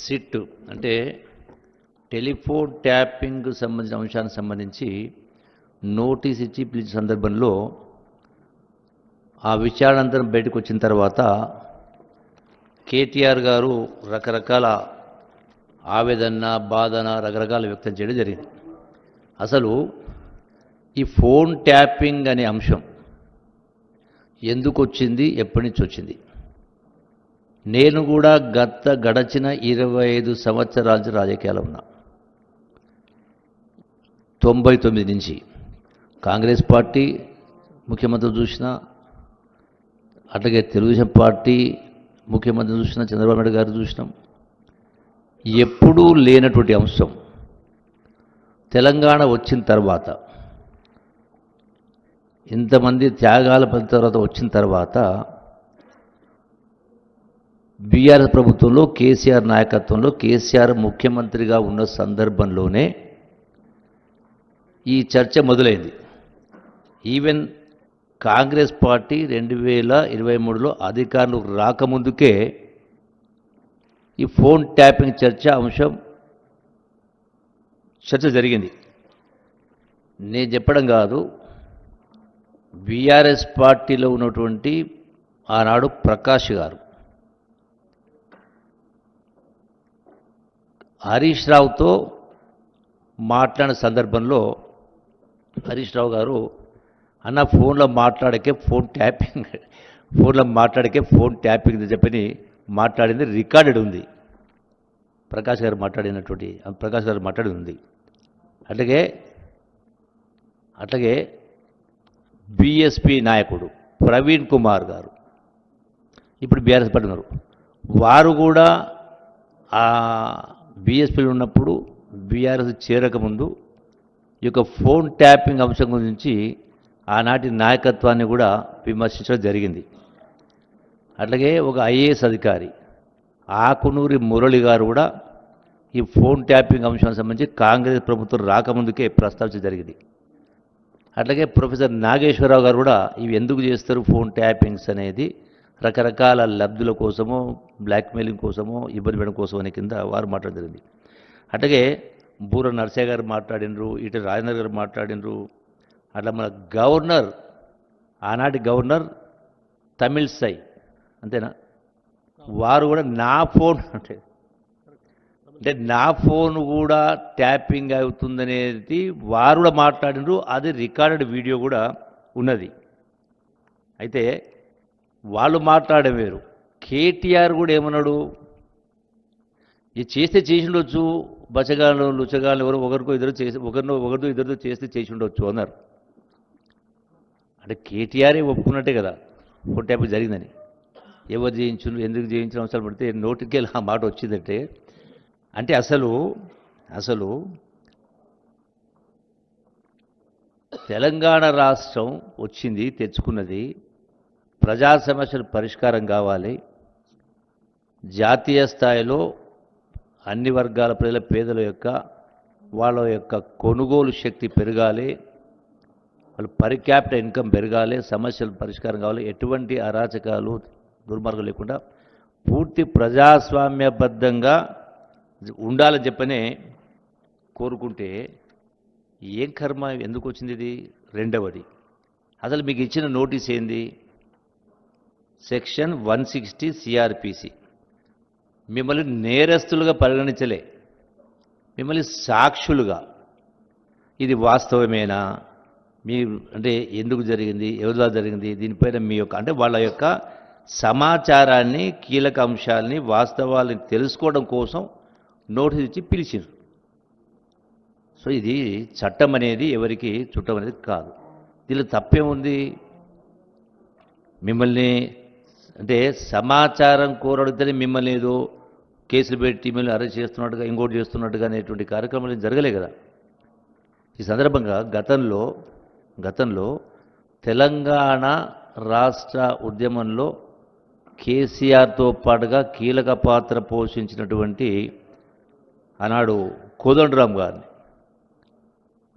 SIT అంటే telephone tapping సంబంధించిన అంశానికి సంబంధించి నోటీస్ ఇచ్చి పిలిచిన సందర్భంలో ఆ విచారణంతరం బయటకు వచ్చిన తర్వాత కేటీఆర్ గారు రకరకాల ఆవేదన బాధన రకరకాల వ్యక్తం చేయడం జరిగింది. అసలు ఈ ఫోన్ ట్యాపింగ్ అనే అంశం ఎందుకు వచ్చింది, ఎప్పటి నుంచి వచ్చింది? నేను కూడా గడచిన 25 సంవత్సరాల నుంచి రాజకీయాలు ఉన్నా. 99 నుంచి కాంగ్రెస్ పార్టీ ముఖ్యమంత్రి చూసినా, అట్లాగే తెలుగుదేశం పార్టీ ముఖ్యమంత్రి చూసినా, చంద్రబాబు నాయుడు గారు చూసినాం. ఎప్పుడూ లేనటువంటి అంశం తెలంగాణ వచ్చిన తర్వాత, ఇంతమంది త్యాగాల తర్వాత వచ్చిన తర్వాత బీఆర్ఎస్ ప్రభుత్వంలో కేసీఆర్ నాయకత్వంలో కేసీఆర్ ముఖ్యమంత్రిగా ఉన్న సందర్భంలోనే ఈ చర్చ మొదలైంది. ఈవెన్ కాంగ్రెస్ పార్టీ 2023లో అధికారంలోకి రాకముందుకే ఈ ఫోన్ ట్యాపింగ్ చర్చ జరిగింది. నేను చెప్పడం కాదు, బీఆర్ఎస్ పార్టీలో ఉన్నటువంటి ఆనాడు ప్రకాష్ గారు హరీష్ రావుతో మాట్లాడిన సందర్భంలో హరీష్ రావు గారు అన్న ఫోన్లో మాట్లాడకే ఫోన్ ట్యాపింగ్ చెప్పని మాట్లాడింది రికార్డెడ్ ఉంది. ప్రకాష్ గారు మాట్లాడి ఉంది. అట్లాగే బీఎస్పీ నాయకుడు ప్రవీణ్ కుమార్ గారు ఇప్పుడు బీఆర్ఎస్ పార్టీ ఉన్నారు. వారు కూడా ఆ బీఎస్పీలో ఉన్నప్పుడు బీఆర్ఎస్ చేరకముందు ఈ యొక్క ఫోన్ ట్యాపింగ్ అంశం గురించి ఆనాటి నాయకత్వాన్ని కూడా విమర్శించడం జరిగింది. అట్లాగే ఒక ఐఏఎస్ అధికారి ఆకునూరి మురళి గారు కూడా ఈ ఫోన్ ట్యాపింగ్ అంశానికి సంబంధించి కాంగ్రెస్ ప్రభుత్వం రాకముందుకే ప్రస్తావించడం జరిగింది. అట్లాగే ప్రొఫెసర్ నాగేశ్వరరావు గారు కూడా ఇవి ఎందుకు చేస్తారు ఫోన్ ట్యాపింగ్స్ అనేది, రకరకాల లబ్ధుల కోసమో బ్లాక్మెయిలింగ్ కోసమో ఇబ్బంది పెట్టడం కోసం అనే కింద వారు మాట్లాడడం జరిగింది. అట్లాగే బూర నర్సయ్య గారు మాట్లాడినరు, ఇటు రాజేంద్ర గారు మాట్లాడినరు. అట్లా మన గవర్నర్, ఆనాటి గవర్నర్ తమిళసై అంతేనా, వారు కూడా నా ఫోన్ అంటే నా ఫోన్ కూడా ట్యాపింగ్ అవుతుందనేది వారు కూడా మాట్లాడినరు. అది రికార్డెడ్ వీడియో కూడా ఉన్నది. అయితే వాళ్ళు మాట్లాడే వేరు. కేటీఆర్ కూడా ఏమన్నాడు, ఇది చేస్తే చేసి ఉండొచ్చు, బచ్చగాళ్ళు లుచ్చగాళ్ళు ఎవరు ఒకరితో ఇద్దరితో చేసి ఉండొచ్చు అన్నారు. అంటే కేటీఆరే ఒప్పుకున్నట్టే కదా ఫోన్ ట్యాపింగ్ జరిగిందని. ఎవరు చేయించు, ఎందుకు చేయించిన అవసరం పడితే నోటికి ఆ మాట వచ్చిందంటే, అంటే అసలు తెలంగాణ రాష్ట్రం వచ్చింది, తెచ్చుకున్నది, ప్రజా సమస్యలు పరిష్కారం కావాలి, జాతీయ స్థాయిలో అన్ని వర్గాల ప్రజల పేదల యొక్క వాళ్ళ యొక్క కొనుగోలు శక్తి పెరగాలి, వాళ్ళు పర్ క్యాపిటల్ ఇన్కమ్ పెరగాలి, సమస్యలు పరిష్కారం కావాలి, ఎటువంటి అరాచకాలు దుర్మార్గం లేకుండా పూర్తి ప్రజాస్వామ్యబద్ధంగా ఉండాలని చెప్పనే కోరుకుంటే ఏం కర్మ, ఎందుకు వచ్చింది ఇది? రెండవది, అసలు మీకు ఇచ్చిన నోటీస్ ఏంది? సెక్షన్ 160 సిఆర్పిసి మిమ్మల్ని నేరస్తులుగా పరిగణించలే, మిమ్మల్ని సాక్షులుగా. ఇది వాస్తవమేనా, మీ అంటే ఎందుకు జరిగింది, ఎవరిలా జరిగింది, దీనిపైన మీ యొక్క అంటే వాళ్ళ యొక్క సమాచారాన్ని, కీలక అంశాలని, వాస్తవాలని తెలుసుకోవడం కోసం నోటీస్ ఇచ్చి పిలిచిండ్రు. సో ఇది చట్టం అనేది ఎవరికి చుట్టం అనేది కాదు. దీనిలో తప్పేముంది? మిమ్మల్ని అంటే సమాచారం కోరడితేనే మిమ్మల్ని ఏదో కేసులు పెట్టి మిమ్మల్ని అరెస్ట్ చేస్తున్నట్టుగా, ఇంకోటి చేస్తున్నట్టుగా అనేటువంటి కార్యక్రమాలు జరగలే కదా. ఈ సందర్భంగా గతంలో తెలంగాణ రాష్ట్ర ఉద్యమంలో కేసీఆర్తో పాటుగా కీలక పాత్ర పోషించినటువంటి ఆనాడు కోదండరాం గారిని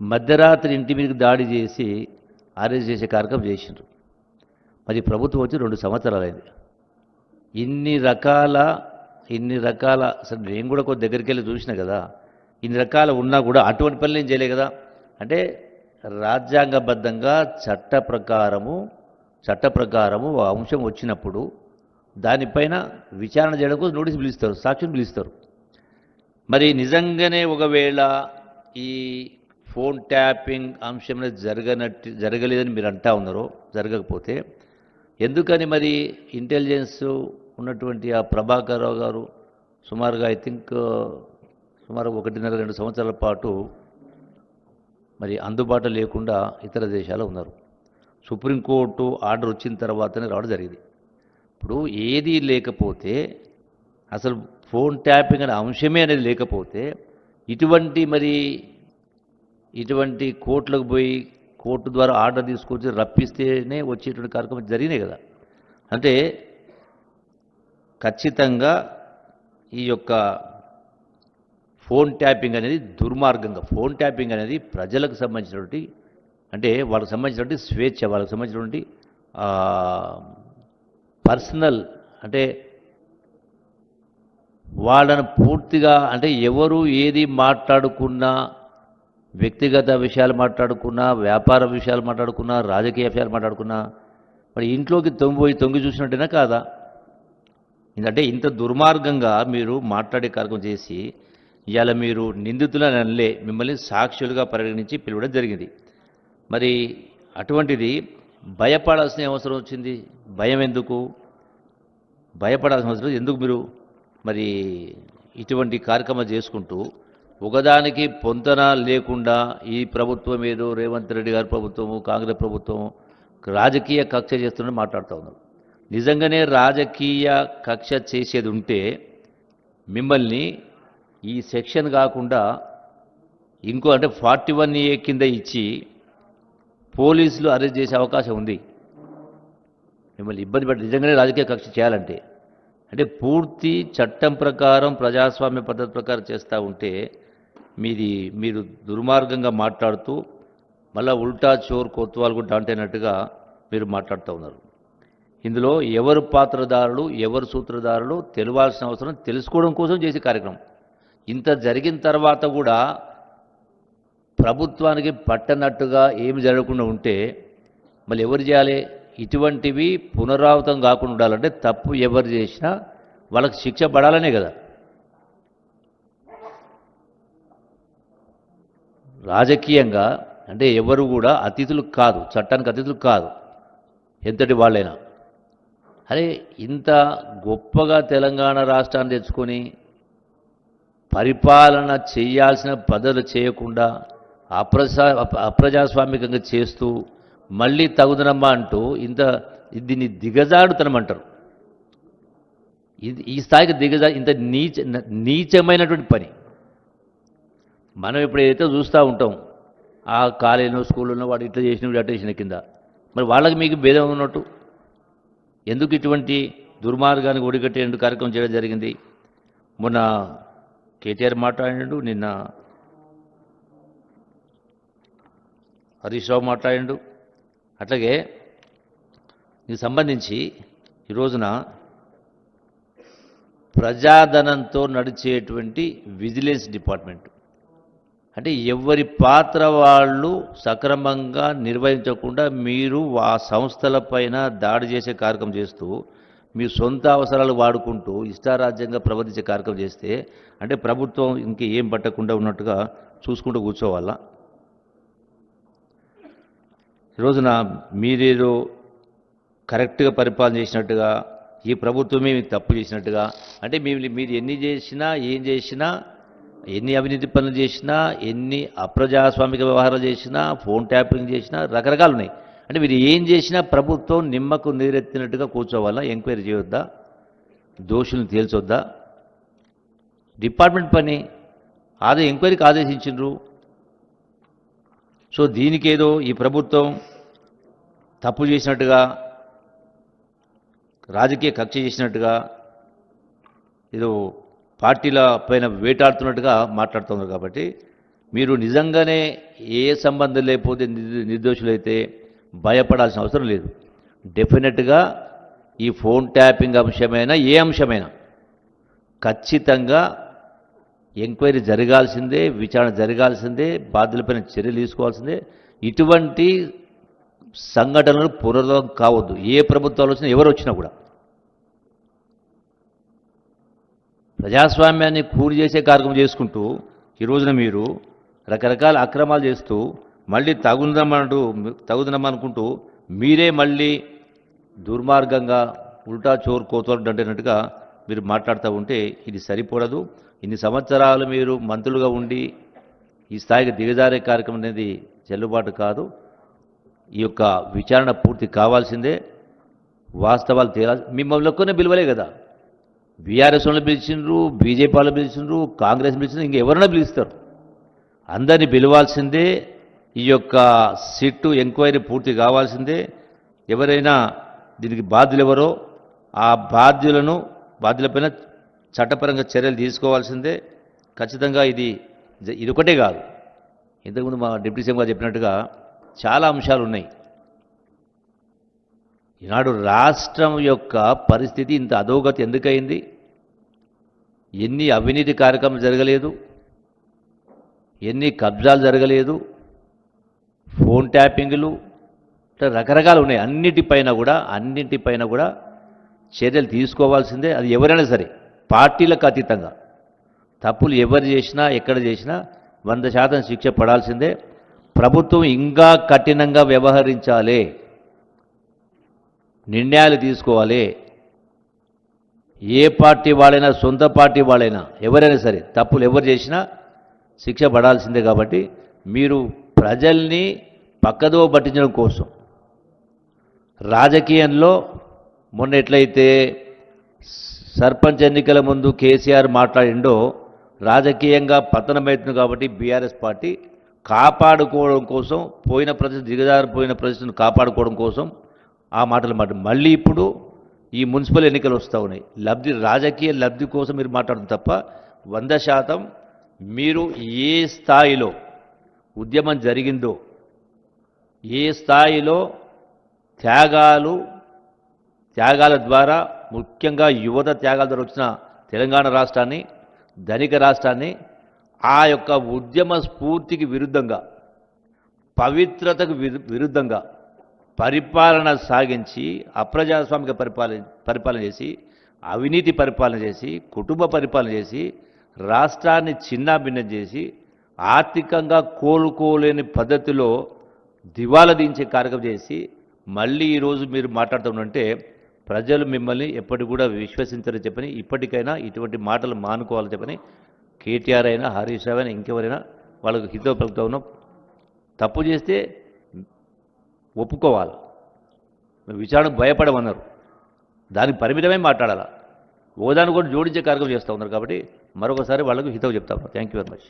మధ్యరాత్రి ఇంటి మీదకి దాడి చేసి అరెస్ట్ చేసే కార్యక్రమం చేసిండ్రు. మరి ప్రభుత్వం వచ్చి 2 సంవత్సరాలైంది. ఇన్ని రకాల ఇన్ని రకాల అసలు నేను కూడా కొద్ది దగ్గరికి వెళ్ళి చూసిన కదా, ఇన్ని రకాల ఉన్నా కూడా అటువంటి పనులు ఏం చేయలే కదా. అంటే రాజ్యాంగబద్ధంగా చట్ట ప్రకారము ఆ అంశం వచ్చినప్పుడు దానిపైన విచారణ చేయడం కోసం నోటీస్ పిలుస్తారు, సాక్షిని పిలుస్తారు. మరి నిజంగానే ఒకవేళ ఈ ఫోన్ ట్యాపింగ్ అంశం జరగలేదని మీరు అంటా ఉన్నారో, జరగకపోతే ఎందుకని మరి ఇంటెలిజెన్స్ ఉన్నటువంటి ఆ ప్రభాకర్ రావు గారు సుమారుగా ఐ థింక్ సుమారు 1.5-2 సంవత్సరాల పాటు మరి అందుబాటులో లేకుండా ఇతర దేశాల్లో ఉన్నారు. సుప్రీంకోర్టు ఆర్డర్ వచ్చిన తర్వాతనే రావడం జరిగింది. ఇప్పుడు ఏది లేకపోతే, అసలు ఫోన్ ట్యాపింగ్ అనే అంశమే అనేది లేకపోతే ఇటువంటి కోర్టులకు పోయి కోర్టు ద్వారా ఆర్డర్ తీసుకొచ్చి రప్పిస్తేనే వచ్చేటువంటి కార్యక్రమం జరిగినాయి కదా. అంటే ఖచ్చితంగా ఈ యొక్క ఫోన్ ట్యాపింగ్ అనేది దుర్మార్గంగా, ఫోన్ ట్యాపింగ్ అనేది ప్రజలకు సంబంధించినటువంటి, అంటే వాళ్ళకి సంబంధించినటువంటి స్వేచ్ఛ, వాళ్ళకి సంబంధించినటువంటి పర్సనల్, అంటే వాళ్ళను పూర్తిగా, అంటే ఎవరు ఏది మాట్లాడుకున్నా, వ్యక్తిగత విషయాలు మాట్లాడుకున్నా, వ్యాపార విషయాలు మాట్లాడుకున్నా, రాజకీయ విషయాలు మాట్లాడుకున్నా, మరి ఇంట్లోకి తొంగి చూసినట్టేనా కాదా? ఎందుకంటే ఇంత దుర్మార్గంగా మీరు మాట్లాడే కార్యక్రమం చేసి ఇవాళ మీరు నిందితులని అనలే, మిమ్మల్ని సాక్షులుగా పరిగణించి పిలవడం జరిగింది. మరి అటువంటిది భయపడాల్సిన అవసరం వచ్చింది? భయం ఎందుకు? భయపడాల్సిన అవసరం ఎందుకు? మీరు మరి ఇటువంటి కార్యక్రమం చేసుకుంటూ ఒకదానికి పొంతన లేకుండా ఈ ప్రభుత్వం ఏదో రేవంత్ రెడ్డి గారి ప్రభుత్వము, కాంగ్రెస్ ప్రభుత్వం రాజకీయ కక్ష చేస్తుందని మాట్లాడుతూ ఉన్నారు. నిజంగానే రాజకీయ కక్ష చేసేది ఉంటే మిమ్మల్ని ఈ సెక్షన్ కాకుండా ఇంకో, అంటే 41A కింద ఇచ్చి పోలీసులు అరెస్ట్ చేసే అవకాశం ఉంది. మిమ్మల్ని ఇబ్బంది పెట్టి నిజంగానే రాజకీయ కక్ష చేయాలంటే, అంటే పూర్తి చట్టం ప్రకారం ప్రజాస్వామ్య పద్ధతి ప్రకారం చేస్తూ ఉంటే మీరు దుర్మార్గంగా మాట్లాడుతూ మళ్ళీ ఉల్టా చోర్ కొత్వాల్ కూడా అంటేనట్టుగా మీరు మాట్లాడుతూ ఉన్నారు. ఇందులో ఎవరు పాత్రదారులు, ఎవరు సూత్రధారులు తెలియాల్సిన అవసరం, తెలుసుకోవడం కోసం చేసే కార్యక్రమం. ఇంత జరిగిన తర్వాత కూడా ప్రభుత్వానికి పట్టనట్టుగా ఏమి జరగకుండా ఉంటే మళ్ళీ ఎవరు చేయాలి? ఇటువంటివి పునరావృతం కాకుండా ఉండాలంటే తప్పు ఎవరు చేసినా వాళ్ళకి శిక్ష పడాలనే కదా. రాజకీయంగా అంటే ఎవరు కూడా అతిథులు కాదు, చట్టానికి అతిథులు కాదు, ఎంతటి వాళ్ళైనా. అరే ఇంత గొప్పగా తెలంగాణ రాష్ట్రాన్ని తెచ్చుకొని పరిపాలన చేయాల్సిన పద్ధతులు చేయకుండా అప్రజాస్వామికంగా చేస్తూ మళ్ళీ తగుదనమ్మా అంటూ దీన్ని దిగజాడుతనమంటారు. ఈ స్థాయికి ఇంత నీచమైనటువంటి పని మనం ఎప్పుడైతే చూస్తూ ఉంటాం, ఆ కాలేజీలో స్కూల్లో వాడు ఇట్లా చేసిన వీడు అట్లా చేసిన కింద, మరి వాళ్ళకి మీకు భేదం ఉన్నట్టు ఎందుకు ఇటువంటి దుర్మార్గానికి ఒడిగట్టే కార్యక్రమం చేయడం జరిగింది? మొన్న కేటీఆర్ మాట్లాడిండు, నిన్న హరీష్ రావు మాట్లాడిండు. అట్లాగే దీనికి సంబంధించి ఈ రోజున ప్రజాధనంతో నడిచేటువంటి విజిలెన్స్ డిపార్ట్మెంట్, అంటే ఎవరి పాత్ర వాళ్ళు సక్రమంగా నిర్వహించకుండా మీరు ఆ సంస్థలపైన దాడి చేసే కార్యక్రమం చేస్తూ మీ సొంత అవసరాలు వాడుకుంటూ ఇష్టారాజ్యంగా ప్రవర్తించే కార్యక్రమం చేస్తే అంటే ప్రభుత్వం ఇంకేం పట్టకుండా ఉన్నట్టుగా చూసుకుంటూ కూర్చోవాలా? ఈరోజున మీరేదో కరెక్ట్గా పరిపాలన చేసినట్టుగా, ఈ ప్రభుత్వమే తప్పు చేసినట్టుగా, అంటే మీరు ఎన్ని చేసినా, ఏం చేసినా, ఎన్ని అవినీతి పనులు చేసినా, ఎన్ని అప్రజాస్వామిక వ్యవహారాలు చేసినా, ఫోన్ ట్యాపింగ్ చేసినా రకరకాలు ఉన్నాయి. అంటే మీరు ఏం చేసినా ప్రభుత్వం నిమ్మకు నీరెత్తినట్టుగా కూర్చోవాలా? ఎంక్వైరీ చేయొద్దా? దోషులను తేల్చొద్దా? డిపార్ట్మెంట్ పని ఎంక్వైరీకి ఆదేశించిండ్రు. సో దీనికేదో ఈ ప్రభుత్వం తప్పు చేసినట్టుగా, రాజకీయ కక్ష చేసినట్టుగా, ఏదో పార్టీల పైన వేటాడుతున్నట్టుగా మాట్లాడుతున్నారు. కాబట్టి మీరు నిజంగానే ఏ సంబంధం లేకపోతే నిర్దోషులైతే భయపడాల్సిన అవసరం లేదు. డెఫినెట్గా ఈ ఫోన్ ట్యాపింగ్ అంశమైనా ఏ అంశమైనా ఖచ్చితంగా ఎంక్వైరీ జరగాల్సిందే, విచారణ జరగాల్సిందే, బాధ్యులపైన చర్యలు తీసుకోవాల్సిందే. ఇటువంటి సంఘటనలు పునరావృతం కావద్దు. ఏ ప్రభుత్వాలు వచ్చినా ఎవరు వచ్చినా కూడా ప్రజాస్వామ్యాన్ని కూలి చేసే కార్యక్రమం చేసుకుంటూ ఈ రోజున మీరు రకరకాల అక్రమాలు చేస్తూ మళ్ళీ తగుదనమనుకుంటూ మీరే మళ్ళీ దుర్మార్గంగా ఉల్టా చోరు కోతలు దండినట్టుగా మీరు మాట్లాడుతూ ఉంటే ఇది సరిపడదు. ఇన్ని సంవత్సరాలు మీరు మంత్రులుగా ఉండి ఈ స్థాయికి దిగజారే కార్యక్రమం అనేది చెల్లుబాటు కాదు. ఈ యొక్క విచారణ పూర్తి కావాల్సిందే, వాస్తవాలు తేలాల్సి. మిమ్మల్ని ఒక్కనే పిలవలే కదా, బీఆర్ఎస్ వాళ్ళు పిలిచిండ్రు, బీజేపీ వాళ్ళు పిలిచిండ్రు, కాంగ్రెస్ పిలిచిండ్రు, ఇంకెవరైనా పిలుస్తారు. అందరినీ పిలవాల్సిందే. ఈ యొక్క సిట్టు ఎంక్వైరీ పూర్తి కావాల్సిందే. ఎవరైనా దీనికి బాధ్యులు ఎవరో ఆ బాధ్యులపైన చట్టపరంగా చర్యలు తీసుకోవాల్సిందే. ఖచ్చితంగా ఇది ఒకటే కాదు, ఇంతకుముందు మా డిప్యూటీ సీఎం గారు చెప్పినట్టుగా చాలా అంశాలు ఉన్నాయి. ఈనాడు రాష్ట్రం యొక్క పరిస్థితి ఇంత అధోగతి ఎందుకయింది? ఎన్ని అవినీతి కార్యక్రమాలు జరగలేదు, ఎన్ని కబ్జాలు జరగలేదు, ఫోన్ ట్యాపింగ్లు, రకరకాలు ఉన్నాయి. అన్నింటిపైన కూడా చర్యలు తీసుకోవాల్సిందే. అది ఎవరైనా సరే, పార్టీలకు అతీతంగా తప్పులు ఎవరు చేసినా ఎక్కడ చేసినా 100% శిక్ష పడాల్సిందే. ప్రభుత్వం ఇంకా కఠినంగా వ్యవహరించాలి, నిర్ణయాలు తీసుకోవాలి. ఏ పార్టీ వాళ్ళైనా, సొంత పార్టీ వాళ్ళైనా, ఎవరైనా సరే తప్పులు ఎవరు చేసినా శిక్ష పడాల్సిందే. కాబట్టి మీరు ప్రజల్ని పక్కదో పట్టించడం కోసం రాజకీయంలో మొన్న ఎట్లయితే సర్పంచ్ ఎన్నికల ముందు కేసీఆర్ మాట్లాడిండో, రాజకీయంగా పతనమవుతుంది కాబట్టి బీఆర్ఎస్ పార్టీ కాపాడుకోవడం కోసం, దిగజారిపోయిన పరిస్థితిని కాపాడుకోవడం కోసం ఆ మాటలు మళ్ళీ ఇప్పుడు ఈ మున్సిపల్ ఎన్నికలు వస్తూ ఉన్నాయి. రాజకీయ లబ్ధి కోసం మీరు మాట్లాడుతుంది తప్ప 100% మీరు ఏ స్థాయిలో ఉద్యమం జరిగిందో, ఏ స్థాయిలో త్యాగాల ద్వారా, ముఖ్యంగా యువత త్యాగాల ద్వారా వచ్చిన తెలంగాణ రాష్ట్రాన్ని, ధనిక రాష్ట్రాన్ని ఆ యొక్క ఉద్యమ స్ఫూర్తికి విరుద్ధంగా, పవిత్రతకు విరుద్ధంగా పరిపాలన సాగించి, అప్రజాస్వామిక పరిపాలన చేసి, అవినీతి పరిపాలన చేసి, కుటుంబ పరిపాలన చేసి, రాష్ట్రాన్ని చిన్నాభిన్నం చేసి, ఆర్థికంగా కోలుకోలేని పద్ధతిలో దివాలా దించే కార్యక్రమం చేసి మళ్ళీ ఈరోజు మీరు మాట్లాడుతుంటే ప్రజలు మిమ్మల్ని ఎప్పటికి కూడా విశ్వసించరని చెప్పని, ఇప్పటికైనా ఇటువంటి మాటలు మానుకోవాలని చెప్పని కేటీఆర్ అయినా, హరీష్ రావు అయినా, ఇంకెవరైనా వాళ్ళకు హితవు పలుకుతా ఉన్నాం. తప్పు చేస్తే ఒప్పుకోవాలి. విచారణకు భయపడమన్నారు, దానికి పరిమితమే మాట్లాడాలా. ఓదాన్ని కూడా జోడించే కార్యక్రమం చేస్తూ ఉన్నారు. కాబట్టి మరొకసారి వాళ్ళకు హితవు చెప్తా ఉన్నాం. Thank you very much.